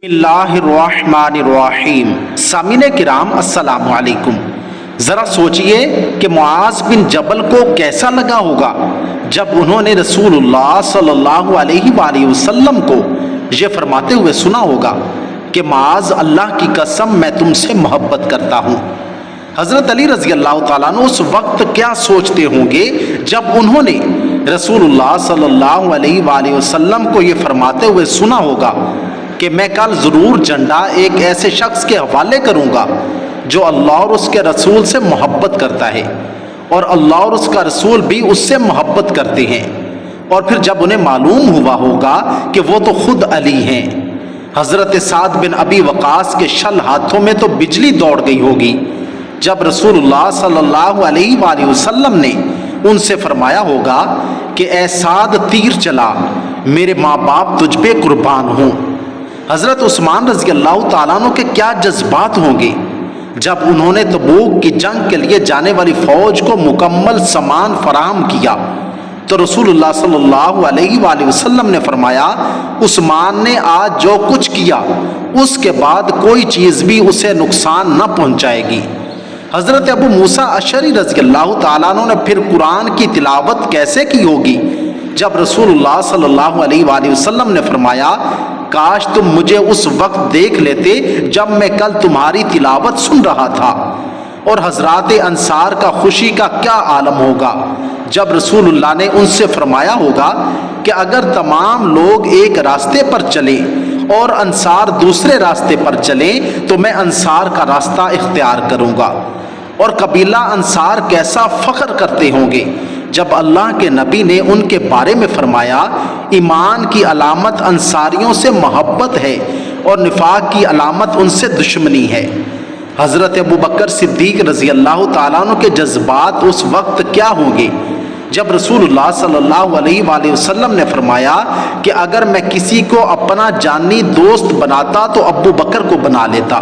بسم اللہ الرحمن الرحیم۔ سامعین کرام السلام علیکم۔ ذرا سوچئے کہ معاذ بن جبل کو کیسا لگا ہوگا جب انہوں نے رسول اللہ صلی اللہ علیہ وآلہ وسلم کو یہ فرماتے ہوئے سنا ہوگا کہ معاذ اللہ کی قسم میں تم سے محبت کرتا ہوں۔ حضرت علی رضی اللہ تعالیٰ عنہ اس وقت کیا سوچتے ہوں گے جب انہوں نے رسول اللہ صلی اللہ علیہ وآلہ وسلم کو یہ فرماتے ہوئے سنا ہوگا کہ میں کل ضرور جھنڈا ایک ایسے شخص کے حوالے کروں گا جو اللہ اور اس کے رسول سے محبت کرتا ہے اور اللہ اور اس کا رسول بھی اس سے محبت کرتے ہیں۔ اور پھر جب انہیں معلوم ہوا ہوگا کہ وہ تو خود علی ہیں، حضرت سعد بن ابی وقاص کے شل ہاتھوں میں تو بجلی دوڑ گئی ہوگی جب رسول اللہ صلی اللہ علیہ وآلہ وسلم نے ان سے فرمایا ہوگا کہ اے سعد تیر چلا، میرے ماں باپ تجھ پہ قربان ہوں۔ حضرت عثمان رضی اللہ تعالیٰ عنہ کے کیا جذبات ہوں گے جب انہوں نے تبوک کی جنگ کے لیے جانے والی فوج کو مکمل سامان فراہم کیا تو رسول اللہ صلی اللہ علیہ وآلہ وسلم نے فرمایا عثمان نے آج جو کچھ کیا اس کے بعد کوئی چیز بھی اسے نقصان نہ پہنچائے گی۔ حضرت ابو موسیٰ اشعری رضی اللہ تعالیٰ عنہ نے پھر قرآن کی تلاوت کیسے کی ہوگی جب رسول اللہ صلی اللہ علیہ وآلہ وسلم نے فرمایا کاش تم مجھے اس وقت دیکھ لیتے جب میں کل تمہاری تلاوت سن رہا تھا۔ اور حضرات انصار کا خوشی کا کیا عالم ہوگا جب رسول اللہ نے ان سے فرمایا ہوگا کہ اگر تمام لوگ ایک راستے پر چلیں اور انصار دوسرے راستے پر چلیں تو میں انصار کا راستہ اختیار کروں گا۔ اور قبیلہ انصار کیسا فخر کرتے ہوں گے جب اللہ کے نبی نے ان کے بارے میں فرمایا ایمان کی علامت انصاریوں سے محبت ہے اور نفاق کی علامت ان سے دشمنی ہے۔ حضرت ابو بکر صدیق رضی اللہ تعالیٰ عنہ کے جذبات اس وقت کیا ہوں گے جب رسول اللہ صلی اللہ علیہ وآلہ وسلم نے فرمایا کہ اگر میں کسی کو اپنا جانی دوست بناتا تو ابو بکر کو بنا لیتا۔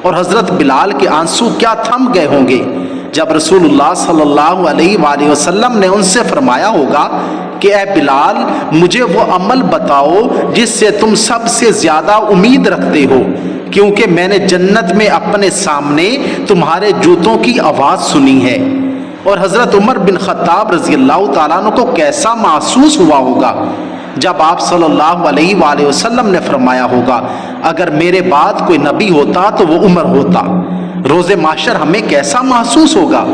اور حضرت بلال کے آنسو کیا تھم گئے ہوں گے جب رسول اللہ صلی اللہ علیہ وآلہ وسلم نے ان سے فرمایا ہوگا کہ اے بلال مجھے وہ عمل بتاؤ جس سے تم سب سے زیادہ امید رکھتے ہو، کیونکہ میں نے جنت میں اپنے سامنے تمہارے جوتوں کی آواز سنی ہے۔ اور حضرت عمر بن خطاب رضی اللہ تعالیٰ عنہ کو کیسا محسوس ہوا ہوگا جب آپ صلی اللہ علیہ وآلہ وسلم نے فرمایا ہوگا اگر میرے بعد کوئی نبی ہوتا تو وہ عمر ہوتا۔ روز محشر ہمیں کیسا محسوس ہوگا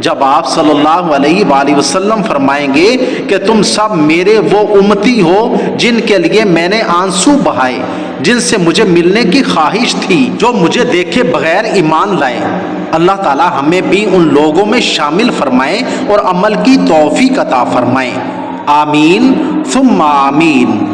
جب آپ صلی اللہ علیہ وآلہ وسلم فرمائیں گے کہ تم سب میرے وہ امتی ہو جن کے لیے میں نے آنسو بہائے، جن سے مجھے ملنے کی خواہش تھی، جو مجھے دیکھے بغیر ایمان لائے۔ اللہ تعالی ہمیں بھی ان لوگوں میں شامل فرمائے اور عمل کی توفیق عطا فرمائے۔ آمین ثم آمین۔